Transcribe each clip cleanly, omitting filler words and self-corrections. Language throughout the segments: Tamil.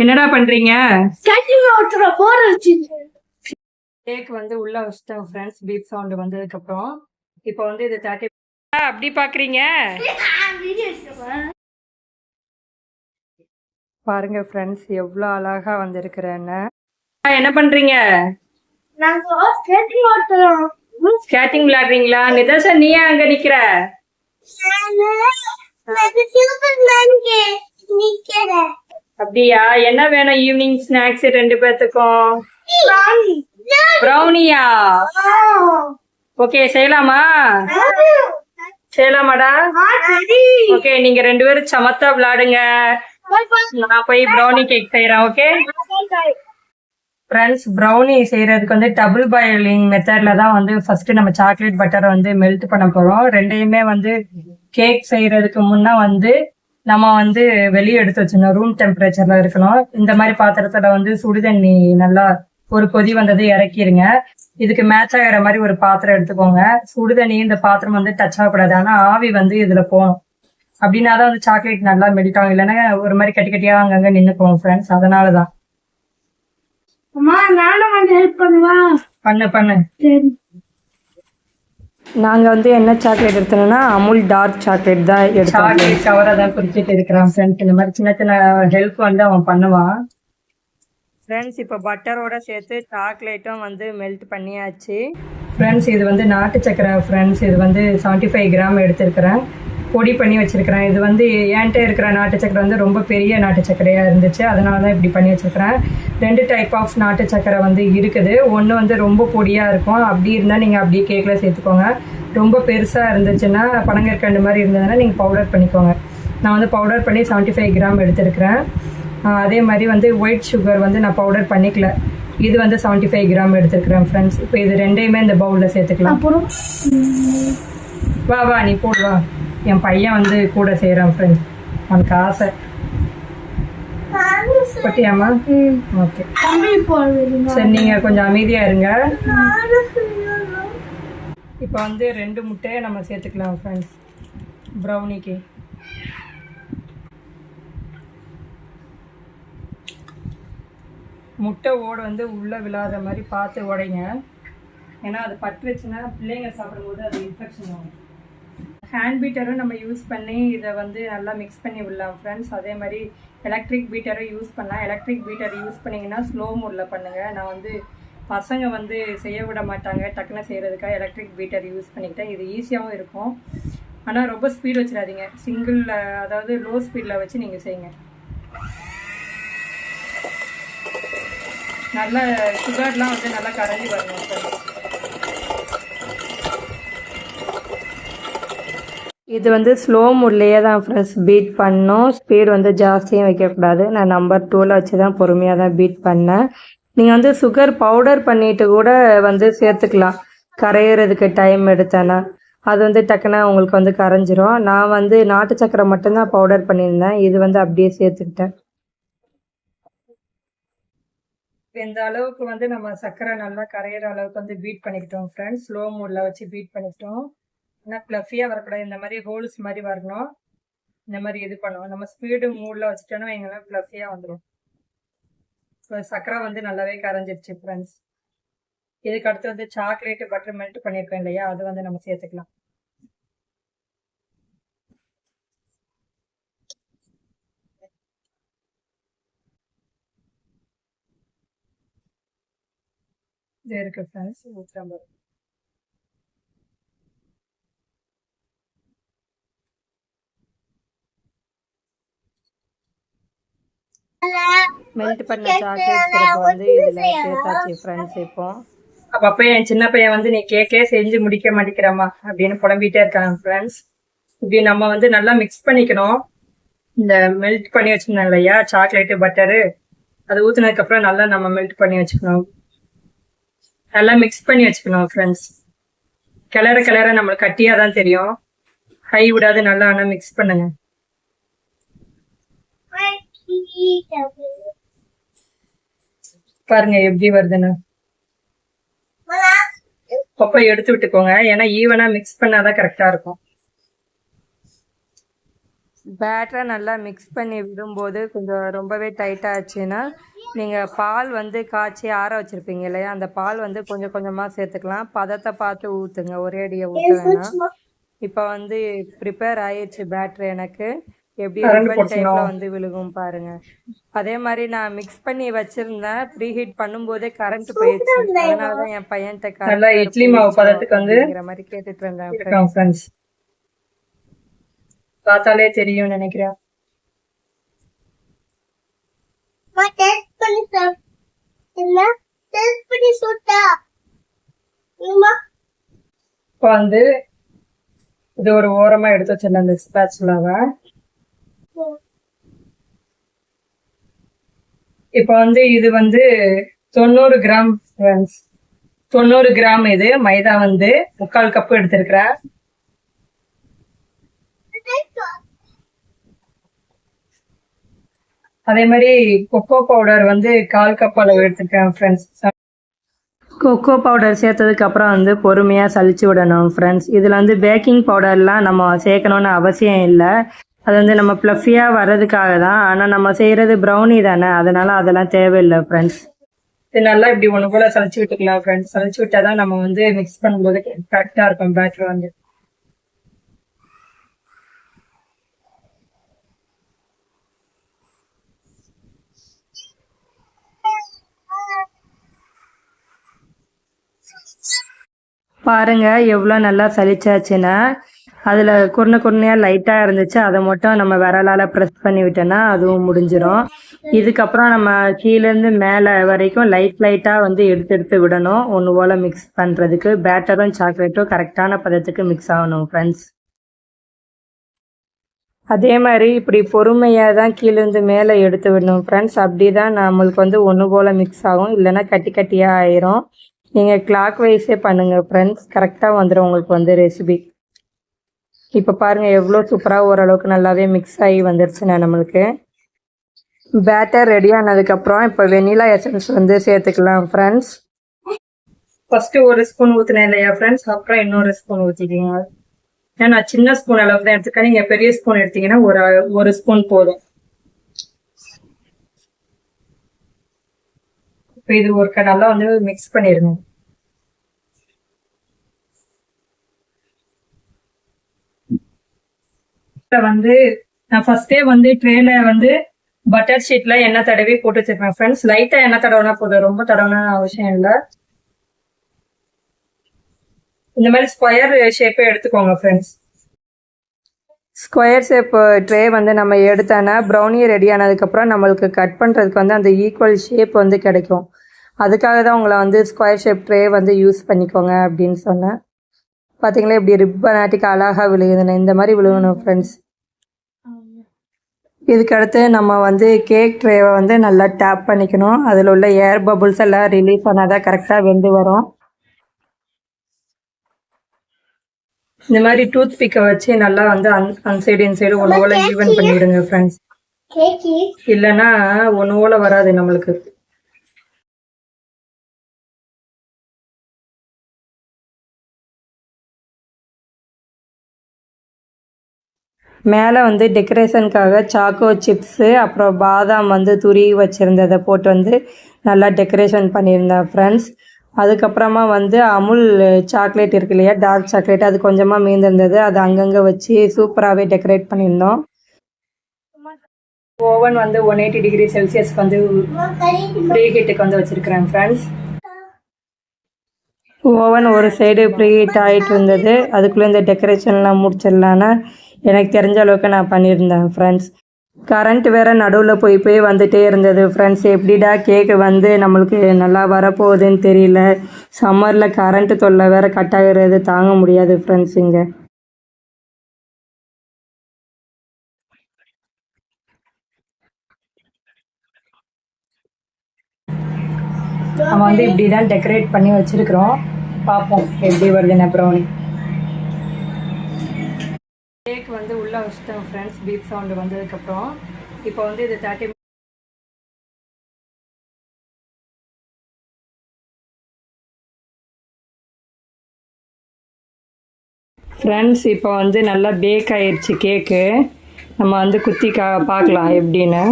என்னடா பண்றீங்க? கேக் வந்து உள்ள வச்சிட்டோம் ஃப்ரெண்ட்ஸ். பீப் சவுண்ட் வந்ததுக்கு அப்புறம் இப்போ வந்து இது 30 அப்படி பாக்குறீங்க பாருங்க ஃப்ரெண்ட்ஸ், எவ்வளோ அழகா வந்திருக்கிறேன்னு. என்ன பண்றீங்க? ஸ்கேட்டிங் விளையாடுறீங்களா? நிதர்ஷன், நீ ஏன் அங்க நிக்கிற? அப்படியா? என்ன வேணும் ஈவினிங் ஸ்நாக்ஸ் ரெண்டு பேர்த்துக்கும்? ப்ரௌனியா? ஓகே, செய்யலாமா? செய்யலாமாடா? ஓகே, நீங்க ரெண்டு பேரும் சமத்தா விளையாடுங்க. நான் போய் ப்ரௌனி கேக் செய்யறேன். ஓகே ஃப்ரெண்ட்ஸ், ப்ரௌனி செய்யறதுக்கு வந்து டபுள் பாயிலிங் மெத்தட்ல தான் வந்து ஃபர்ஸ்ட் நம்ம சாக்லேட் பட்டரை வந்து மெல்ட் பண்ண போறோம். ரெண்டையுமே வந்து கேக் செய்யறதுக்கு முன்னா வந்து நம்ம வந்து வெளியே எடுத்து வச்சிடணும். ரூம் டெம்பரேச்சர்ல இருக்கணும். இந்த மாதிரி பாத்திரத்துல வந்து சுடுதண்ணி நல்லா ஒரு கொதி வந்தது இறக்கிடுங்க. இதுக்கு மேட்ச் ஆகிற மாதிரி ஒரு பாத்திரம் எடுத்துக்கோங்க. சுடுதண்ணி இந்த பாத்திரம் வந்து டச் ஆகக்கூடாது. ஆனா ஆவி வந்து இதுல போகணும். அப்படின்னா தான் வந்து சாக்லேட் நல்லா மெல்ட் ஆகும். இல்லைன்னா ஒரு மாதிரி கட்டி கட்டியா அங்கங்க நின்னுக்குவோம் ஃப்ரெண்ட்ஸ். அதனாலதான். நானும் வந்து ஹெல்ப் பண்ணுவா. பண்ணு. நாங்க வந்து என்ன சாக்லேட் எடுத்தோம்னா அமுல் டார்க் சாக்லேட் தான் எடுத்தோம். சாக்லேட் கவரை தான் குறிச்சிட்டு இருக்கிறான் ஃப்ரெண்ட்ஸ். இந்த மாதிரி சின்ன சின்ன ஹெல்ப் வந்து அவன் பண்ணுவான் ஃப்ரெண்ட்ஸ். இப்போ பட்டரோட சேர்த்து சாக்லேட்டும் வந்து மெல்ட் பண்ணியாச்சு ஃப்ரெண்ட்ஸ். இது வந்து நாட்டு சக்கரை ஃப்ரெண்ட்ஸ். இது வந்து 75 கிராம் எடுத்திருக்கிறேன். பொடி பண்ணி வச்சிருக்கிறேன். இது வந்து என்கிட்ட இருக்கிற நாட்டு சக்கரை வந்து ரொம்ப பெரிய நாட்டு சக்கரையாக இருந்துச்சு. அதனால தான் இப்படி பண்ணி வச்சுருக்கிறேன். 2 டைப் ஆஃப் நாட்டு சக்கரை வந்து இருக்குது. ஒன்று வந்து ரொம்ப பொடியாக இருக்கும். அப்படி இருந்தால் நீங்கள் அப்படியே கேக்கில் சேர்த்துக்கோங்க. ரொம்ப பெருசாக இருந்துச்சுன்னா பனங்கற்கண்டு மாதிரி இருந்ததுன்னா நீங்கள் பவுடர் பண்ணிக்கோங்க. நான் வந்து பவுடர் பண்ணி 75 கிராம் எடுத்திருக்கிறேன். அதே மாதிரி வந்து ஒயிட் சுகர் வந்து நான் பவுடர் பண்ணிக்கல. இது வந்து 75 கிராம் எடுத்துருக்கிறேன் ஃப்ரெண்ட்ஸ். இப்போ இது ரெண்டையுமே இந்த பவுலில் சேர்த்துக்கலாம். வா நீ போடுவா. என் பையன் வந்து கூட செய்கிறான் ஃப்ரெண்ட்ஸ். அவனுக்கு ஆசை. பட்டியாமா? ஓகே சரி, நீங்கள் கொஞ்சம் அமைதியாக இருங்க. இப்போ வந்து 2 முட்டையை நம்ம சேர்த்துக்கலாம் ஃப்ரெண்ட்ஸ் ப்ரௌனிக்கு. முட்டை ஓடு வந்து உள்ளே விழாத மாதிரி பார்த்து உடைங்க. ஏன்னா அது பட்டுருச்சுன்னா பிள்ளைங்க சாப்பிடும்போது அது இன்ஃபெக்ஷன் ஆகும். ஹேண்ட் பீட்டரும் நம்ம யூஸ் பண்ணி இதை வந்து நல்லா மிக்ஸ் பண்ணி விடலாம் ஃப்ரெண்ட்ஸ். அதே மாதிரி எலக்ட்ரிக் பீட்டரும் யூஸ் பண்ணலாம். எலக்ட்ரிக் பீட்டர் யூஸ் பண்ணிங்கன்னா ஸ்லோ மோடில் பண்ணுங்கள். நான் வந்து பசங்க வந்து செய்ய விட மாட்டாங்க. டக்குன்னு செய்கிறதுக்காக எலக்ட்ரிக் பீட்டர் யூஸ் பண்ணிக்கிட்டேன். இது ஈஸியாகவும் இருக்கும். ஆனால் ரொம்ப ஸ்பீட் வச்சிடாதீங்க. சிங்கிளில், அதாவது லோ ஸ்பீடில் வச்சு நீங்கள் செய்யுங்க. நல்லா சுகர்லாம் வந்து நல்லா கரைஞ்சி வரணும் ஃப்ரெண்ட்ஸ். இது வந்து ஸ்லோ மோட்லேயே தான் ஃப்ரெண்ட்ஸ் பீட் பண்ணோம். ஸ்பீட் வந்து ஜாஸ்தியாக வைக்கக்கூடாது. நான் நம்பர் 2ல் வச்சு தான் பொறுமையாக தான் பீட் பண்ணேன். நீங்கள் வந்து சுகர் பவுடர் பண்ணிட்டு கூட வந்து சேர்த்துக்கலாம். கரையிறதுக்கு டைம் எடுத்தேன்னா அது வந்து டக்குனா உங்களுக்கு வந்து கரைஞ்சிரும். நான் வந்து நாட்டு சக்கரை மட்டும்தான் பவுடர் பண்ணியிருந்தேன். இது வந்து அப்படியே சேர்த்துக்கிட்டேன். இந்த அளவுக்கு வந்து நம்ம சர்க்கரை நல்லா கரையிற அளவுக்கு வந்து பீட் பண்ணிக்கிட்டோம் ஃப்ரெண்ட்ஸ். ஸ்லோ மோடில் வச்சு பீட் பண்ணிக்கிட்டோம். ஆனால் ஃப்ளஃபியாக வரக்கூடாது. இந்த மாதிரி ஹோல்ஸ் மாதிரி வரணும். இந்த மாதிரி இது பண்ணுவோம். நம்ம ஸ்பீடு மூடில் வச்சுட்டோன்னா எங்கெல்லாம் ஃப்ளஃபியாக வந்துடும். ஸோ சர்க்கரை வந்து நல்லாவே கரைஞ்சிருச்சு ஃப்ரெண்ட்ஸ். இதுக்கு அடுத்து வந்து சாக்லேட்டு பட்டர் மெல்ட் பண்ணியிருக்கோம் இல்லையா, அது வந்து நம்ம சேர்த்துக்கலாம். இது இருக்கு ஃப்ரெண்ட்ஸ். ஊற்றாம்பது மெல்ட் பண்ண சாக்லேட் சிரப் வந்து இதில் சேர்த்தாச்சு ஃப்ரெண்ட்ஸ். இப்போ அப்போ என் சின்ன பையன் வந்து நீ கேக்கே செஞ்சு முடிக்க மாட்டேங்கிறாமா அப்படின்னு புலம்பிகிட்டே இருக்காங்க ஃப்ரெண்ட்ஸ். இப்படி நம்ம வந்து நல்லா மிக்ஸ் பண்ணிக்கணும். இந்த மெல்ட் பண்ணி வச்சுருந்தோம் இல்லையா சாக்லேட்டு பட்டரு, அது ஊற்றுனதுக்கப்புறம் நல்லா நம்ம மெல்ட் பண்ணி வச்சுக்கணும். நல்லா மிக்ஸ் பண்ணி வச்சுக்கணும் ஃப்ரெண்ட்ஸ். கிளற நம்மளுக்கு கட்டியாக தான் தெரியும். கை விடாது நல்லா ஆனால் மிக்ஸ் பண்ணுங்க. பாருங்க எப்படி வருதுன்னு. பப்பை எடுத்து விட்டுக்கோங்க. ஏன்னா ஈவனா மிக்ஸ் பண்ணாதான் கரெக்டா இருக்கும். பேட்டரை நல்லா மிக்ஸ் பண்ணி விடும்போது கொஞ்சம் ரொம்பவே டைட்டாக ஆச்சுன்னா நீங்கள் பால் வந்து காய்ச்சி ஆற வச்சுருப்பீங்க இல்லையா, அந்த பால் வந்து கொஞ்சம் கொஞ்சமாக சேர்த்துக்கலாம். பதத்தை பார்த்து ஊற்றுங்க, ஒரே அடியை ஊற்ற வேணாம். இப்போ வந்து ப்ரிப்பேர் ஆயிடுச்சு பேட்ரு எனக்கு. எப்படி ரிப்பன் டைப்பில் வந்து விழுகும் பாருங்க. அதே மாதிரி நான் மிக்ஸ் பண்ணி வச்சுருந்தேன், ப்ரீ ஹீட் பண்ணும்போதே கரண்ட் போயிடுச்சு. அதனால தான் என் பையன்கிட்ட நல்லா இட்லி மாவு பதத்துக்கு வந்து மாதிரி கேட்டுட்டு இருந்தேன் ஃப்ரெண்ட்ஸ். பார்த்தாலே தெரியும் நினைக்கிறேன். இப்போ வந்து இது ஒரு ஓரமா எடுத்து வச்சிருந்தேன் அந்த ஸ்பேச்சுலாவை. இப்போ வந்து இது வந்து 90 கிராம் ஃப்ரெண்ட்ஸ், 90 கிராம் இது மைதா வந்து 3/4 கப்பு எடுத்திருக்கிறேன். அதே மாதிரி கொக்கோ பவுடர் வந்து 1/4 கப் அளவு எடுத்துருக்கேன் ஃப்ரெண்ட்ஸ். கொக்கோ பவுடர் சேர்த்ததுக்கு அப்புறம் வந்து பொறுமையாக சலிச்சு விடணும் ஃப்ரெண்ட்ஸ். இதில் வந்து பேக்கிங் பவுடர்லாம் நம்ம சேர்க்கணுன்னு அவசியம் இல்லை. அது வந்து நம்ம ப்ளஃபியாக வர்றதுக்காக தான். ஆனால் நம்ம செய்கிறது ப்ரௌனி தானே, அதனால் அதெல்லாம் தேவையில்லை ஃப்ரெண்ட்ஸ். இது நல்லா இப்படி ஒன்று போல் சலிச்சு விட்டுக்கலாம் ஃப்ரெண்ட்ஸ். சலிச்சு விட்டால் தான் நம்ம வந்து மிக்ஸ் பண்ணும்போது கரெக்டாக இருக்கும் பேட்டர் வந்து. பாருங்க எவ்வளோ நல்லா சலிச்சாச்சுன்னா, அதில் குருணையாக லைட்டாக இருந்துச்சு, அதை மட்டும் நம்ம விரலால் ப்ரெஸ் பண்ணி விட்டோன்னா அதுவும் முடிஞ்சிடும். இதுக்கப்புறம் நம்ம கீழேருந்து மேலே வரைக்கும் லைட்டாக வந்து எடுத்து விடணும், ஒன்று போல் மிக்ஸ் பண்ணுறதுக்கு. பேட்டரும் சாக்லேட்டும் கரெக்டான பதத்துக்கு மிக்ஸ் ஆகணும் ஃப்ரெண்ட்ஸ். அதே மாதிரி இப்படி பொறுமையாக தான் கீழேருந்து மேலே எடுத்து விடணும் ஃப்ரெண்ட்ஸ். அப்படி தான் நம்மளுக்கு வந்து ஒன்று போல் மிக்ஸ் ஆகும், இல்லைன்னா கட்டியாக ஆயிரும். நீங்கள் கிளாக் வைஸே பண்ணுங்கள் ஃப்ரெண்ட்ஸ், கரெக்டாக வந்துடும் உங்களுக்கு வந்து ரெசிபி. இப்போ பாருங்கள் எவ்வளோ சூப்பராக ஓரளவுக்கு நல்லாவே மிக்ஸ் ஆகி வந்துருச்சுண்ணா நம்மளுக்கு. பேட்டர் ரெடி ஆனதுக்கப்புறம் இப்போ வெனிலா எசன்ஸ் வந்து சேர்த்துக்கலாம் ஃப்ரெண்ட்ஸ். ஃபஸ்ட்டு ஒரு ஸ்பூன் ஊற்றினேன் இல்லையா ஃப்ரெண்ட்ஸ், அப்புறம் இன்னொரு ஸ்பூன் ஊற்றிக்கிங்க. ஏன்னா நான் சின்ன ஸ்பூன் அளவுக்கு தான் எடுத்துக்கேன், நீங்கள் பெரிய ஸ்பூன் எடுத்தீங்கன்னா ஒரு ஸ்பூன் போதும். இப்போ இது ஒரு நல்லா வந்து மிக்ஸ் பண்ணிடுங்க. வந்து நான் ஃபர்ஸ்டே வந்து ட்ரேல வந்து பட்டர் ஷீட்ல எண்ணெய் தடவி போட்டு வச்சிருப்பேன் ஃப்ரெண்ட்ஸ். லைட்டா எண்ணெய் தடவினா போதும், ரொம்ப தடவினா அவசியம் இல்லை. இந்த மாதிரி ஸ்கொயர் ஷேப்பே எடுத்துக்கோங்க ஃப்ரெண்ட்ஸ். ஸ்கொயர் ஷேப் ட்ரே வந்து நம்ம எடுத்தோன்னா ப்ரௌனி ரெடி ஆனதுக்கப்புறம் நம்மளுக்கு கட் பண்ணுறதுக்கு வந்து அந்த ஈக்குவல் ஷேப் வந்து கிடைக்கும். அதுக்காக தான் உங்களை வந்து ஸ்கொயர் ஷேப் ட்ரே வந்து யூஸ் பண்ணிக்கோங்க அப்படின்னு சொன்னேன். பார்த்தீங்களா இப்படி ரிப்பனாட்டிக்கு அழகாக விழுகுதுன்னு, இந்த மாதிரி விழுகணும் ஃப்ரெண்ட்ஸ். இதுக்கடுத்து நம்ம வந்து கேக் ட்ரேவை வந்து நல்லா டேப் பண்ணிக்கணும். அதில் உள்ள ஏர் பபுள்ஸ் எல்லாம் ரிலீஸ் ஆனால் தான் கரெக்டாக வெந்து வரும். இந்த மாதிரி டூத் பிக்கை வச்சு நல்லா வந்து அந்த சைடு இந்த சைடு ஒன்று போல ஈவன் பண்ணிவிடுங்க ஃப்ரெண்ட்ஸ். இல்லைன்னா ஒன்று போல வராது நம்மளுக்கு. மேலே வந்து டெக்கரேஷனுக்காக சாக்கோ சிப்ஸு அப்புறம் பாதாம் வந்து துருவி வச்சுருந்ததை போட்டு வந்து நல்லா டெக்கரேஷன் பண்ணியிருந்தேன் ஃப்ரெண்ட்ஸ். அதுக்கப்புறமா வந்து அமுல் சாக்லேட் இருக்கு இல்லையா, டார்க் சாக்லேட், அது கொஞ்சமாக மீந்திருந்தது, அது அங்கங்கே வச்சு சூப்பராகவே டெக்கரேட் பண்ணியிருந்தோம். ஓவன் வந்து 180 டிகிரி செல்சியஸ்க்கு வந்து ப்ரீ ஹீட்டுக்கு வந்து வச்சுருக்கிறேன் ஃப்ரெண்ட்ஸ். ஓவன் ஒரு சைடு ப்ரீ ஹீட் ஆகிட்டு இருந்தது, அதுக்குள்ளே இந்த டெக்கரேஷன்லாம் முடிச்சிடலான்னு எனக்கு தெரிஞ்ச அளவுக்கு நான் பண்ணியிருந்தேன் ஃப்ரெண்ட்ஸ். கரண்ட் வேறு நடுவில் போய் வந்துகிட்டே இருந்தது ஃப்ரெண்ட்ஸ். எப்படிடா கேக்கு வந்து நம்மளுக்கு நல்லா வரப்போகுதுன்னு தெரியல. சம்மரில் கரண்ட்டு தொல்லை வேறு கட் ஆகிறது தாங்க முடியாது ஃப்ரெண்ட்ஸ். இங்கே நம்ம வந்து இப்படி தான் டெக்கரேட் பண்ணி வச்சுருக்குறோம். பார்ப்போம் எப்படி வருதுன்னு ப்ரௌனி. கேக் வந்து உள்ளே வச்சுட்டோம் ஃப்ரெண்ட்ஸ், பீப் சவுண்டு வந்ததுக்கப்புறம். இப்போ வந்து இது 30 ஃப்ரெண்ட்ஸ் இப்போ வந்து நல்லா பேக் ஆயிடுச்சு கேக்கு. நம்ம வந்து குத்தி பார்க்கலாம் எப்படின்னு.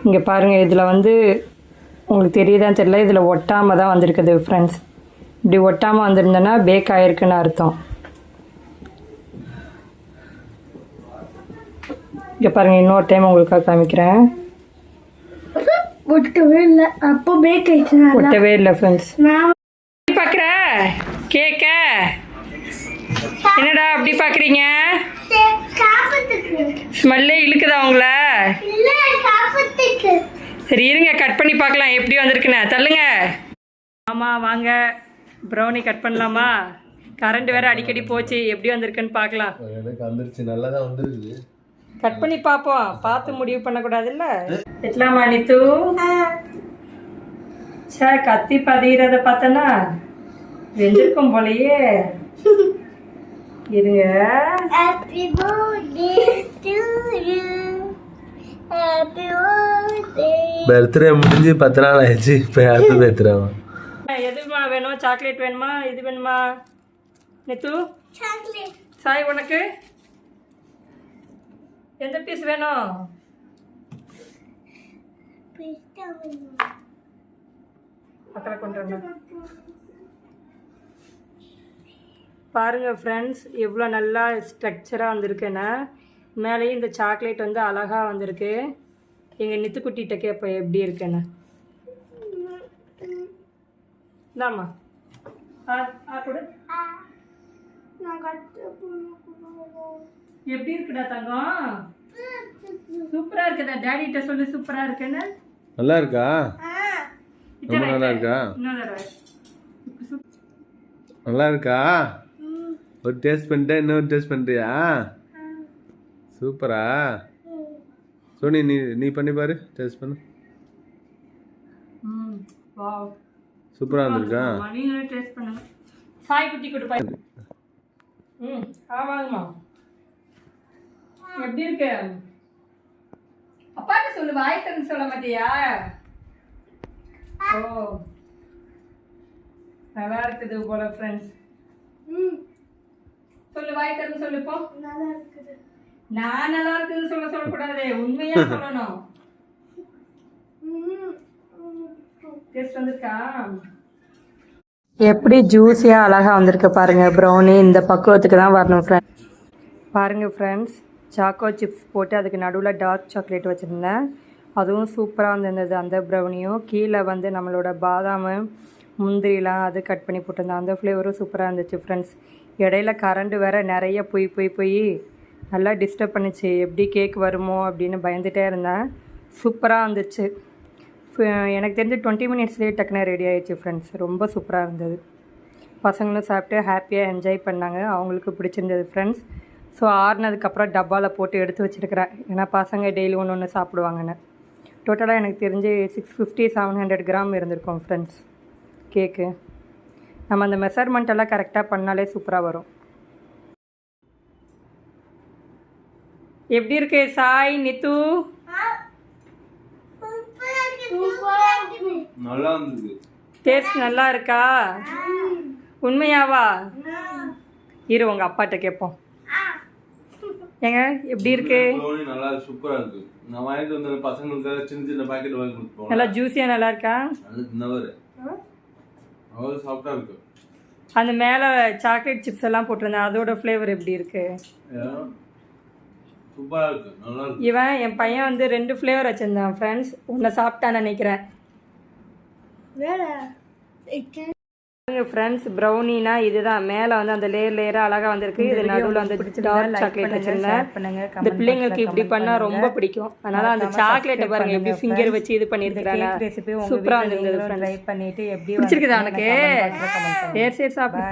இங்கே பாருங்கள், இதில் வந்து உங்களுக்கு தெரியுதான்னு தெரியல, இதில் ஒட்டாமல் தான் வந்திருக்குது ஃப்ரெண்ட்ஸ். இப்படி ஒட்டாமல் வந்திருந்தேன்னா பேக் ஆகிருக்குன்னு அர்த்தம். இங்கே பாருங்கள், இன்னொரு டைம் உங்களுக்காக காமிக்கிறேன். ஒட்டவே இல்லை, அப்போ பேக் ஆயிடுச்சு. ஒட்டவே இல்லை ஃப்ரெண்ட்ஸ். பார்க்குற கேக்க என்னடா அப்படி பார்க்குறீங்க? ஸ்மெல்லே இழுக்குதா உங்கள? சரி இருங்க, கட் பண்ணி பார்க்கலாம் எப்படி வந்திருக்குண்ணே. தள்ளுங்க. ஆமாம் வாங்க, ப்ரௌனி கட் பண்ணலாமா? கரண்ட் வேறு அடிக்கடி போச்சு, எப்படி வந்திருக்குன்னு பார்க்கலாம். எனக்கு வந்துருச்சு, நல்லா தான் வந்துருக்குது. கட் பண்ணி பார்ப்போம், பார்த்து முடிவு பண்ணக்கூடாதுல்ல. எட்லாமா நித்து? சே, கத்தி பதிகிறத பார்த்தனா வெந்திருக்கும் போலையே. இருங்க. Happy birthday to you. Happy birthday. Birthday முடிஞ்சு 10 நாள் ஆயிடுச்சு, இப்போ அடுத்த பர்த்டே. எதுமா வேணும்? சாக்லேட் வேணுமா, இது வேணுமா? நித்து Chocolate. சாய் உனக்கு எந்த பீஸ் வேணும்? Pista வேணும். பக்கத்தில் கொண்டு வரணும். பாருங்கள் ஃப்ரெண்ட்ஸ், எவ்வளோ நல்லா ஸ்ட்ரக்சராக வந்திருக்குன்னா. மேலேயும் இந்த சாக்லேட் வந்து அழகாக வந்திருக்கு. எங்கள் நித்துக்குட்டிகிட்ட கேட்போம் எப்படி இருக்குன்னு. இந்தாம்மா கொடு. எப்படி இருக்குடா தங்கம்? சூப்பராக இருக்குதா? டேடிகிட்ட சொல்லி சூப்பராக இருக்குன்னு. நல்லா இருக்கா? ரொம்ப நல்லா இருக்கா? நல்லா இருக்கா? ஒரு டேஸ்ட் பண்ணிட்டேன், இன்னொரு டேஸ்ட் பண்ணுறியா? சூப்பரா. சோனி நீ பண்ணி பாரு, டேஸ்ட் பண்ணு. சூப்பராக வந்திருக்கா? நீங்களே டேஸ்ட் பண்ணுங்க. சாய் குட்டி கொடுப்பா. வாங்கம்மா. எப்படி இருக்கு? அப்பாட்ட சொல்லு, வாய் தரன்னு சொல்ல மாட்டியா? ஓ நல்லா இருக்குது போல ஃப்ரெண்ட்ஸ். சொல்லு, வாய் தரன்னு சொல்லு. இப்போ நல்லா இருக்குது. நான் நல்லா இருக்குதுன்னு சொல்லக்கூடாது, உண்மையா சொல்லணும். டேஸ்ட் வந்திருக்கா? எப்படி ஜூஸியாக அழகாக வந்திருக்கு பாருங்கள். ப்ரௌனி இந்த பக்குவத்துக்கு தான் வரணும் ஃப்ரெண்ட்ஸ். பாருங்கள் ஃப்ரெண்ட்ஸ், சாக்கோ சிப்ஸ் போட்டு அதுக்கு நடுவில் டார்க் சாக்லேட் வச்சுருந்தேன். அதுவும் சூப்பராக வந்துருந்தது. அந்த ப்ரௌனியும் கீழே வந்து நம்மளோட பாதாம் முந்திரிலாம் அது கட் பண்ணி போட்டிருந்தேன். அந்த ஃப்ளேவரும் சூப்பராக இருந்துச்சு ஃப்ரெண்ட்ஸ். இடையில கரண்ட் வேறு நிறைய போய் நல்லா டிஸ்டர்ப் பண்ணிச்சு. எப்படி கேக் வருமோ அப்படின்னு பயந்துகிட்டே இருந்தேன். சூப்பராக வந்துச்சு. எனக்கு தெரிஞ்சு 20 மினிட்ஸ்லேயே டக்குன்னு ரெடி ஆகிடுச்சு ஃப்ரெண்ட்ஸ். ரொம்ப சூப்பராக இருந்தது. பசங்களும் சாப்பிட்டு ஹாப்பியாக என்ஜாய் பண்ணாங்க. அவங்களுக்கு பிடிச்சிருந்தது ஃப்ரெண்ட்ஸ். ஸோ ஆறுனதுக்கப்புறம் டப்பாவில் போட்டு எடுத்து வச்சுருக்கிறேன். ஏன்னா பசங்க டெய்லி ஒன்று சாப்பிடுவாங்கன்னு. டோட்டலாக எனக்கு தெரிஞ்சு 650-700 கிராம் இருந்திருக்கும் ஃப்ரெண்ட்ஸ் கேக்கு. நம்ம அந்த மெஷர்மெண்ட்டெல்லாம் கரெக்டாக பண்ணாலே சூப்பராக வரும். எப்படி இருக்கு சாய், நித்து? நல்லா இருந்தது. டேஸ்ட் நல்லா இருக்கா? உண்மையாவா? இரு உங்கள் அப்பாட்ட கேட்போம். ஏங்க எப்படி இருக்கு? நல்லா சூப்பரா இருக்கு. நான் வாங்கிட்டு வந்த பசங்களுக்கு சின்ன பாக்கெட் வாங்கி கொடுப்போம். நல்லா ஜூஸியாக நல்லா இருக்கா? சாஃப்டா இருக்கு. அந்த மேலே சாக்லேட் சிப்ஸ் எல்லாம் போட்டிருந்தேன், அதோட ஃப்ளேவர் எப்படி இருக்கு? சூப்பரா இருக்கு, நல்லா இருக்கு. இவன் என் பையன் வந்து 2 ஃப்ளேவர் வச்சிருந்தான் ஃப்ரெண்ட்ஸ். ஒன்றை சாப்பிட்டான்னு நினைக்கிறேன். ஃப்ரெண்ட்ஸ் ப்ரௌனினா இதுதான். மேலே வந்து அந்த லேயராக அழகாக வந்திருக்கு. இது நடுவில் வந்து டார்க் சாக்லேட் வச்சிருந்தேன். இந்த பிள்ளைங்களுக்கு இப்படி பண்ணால் ரொம்ப பிடிக்கும். அதனால அந்த சாக்லேட்டை பாருங்க எப்படி ஃபிங்கர் வச்சு இது பண்ணியிருக்கிறாங்க. சூப்பராக இருந்தது. பிடிச்சிருக்குதா உனக்கு? சரி சாப்பிடு.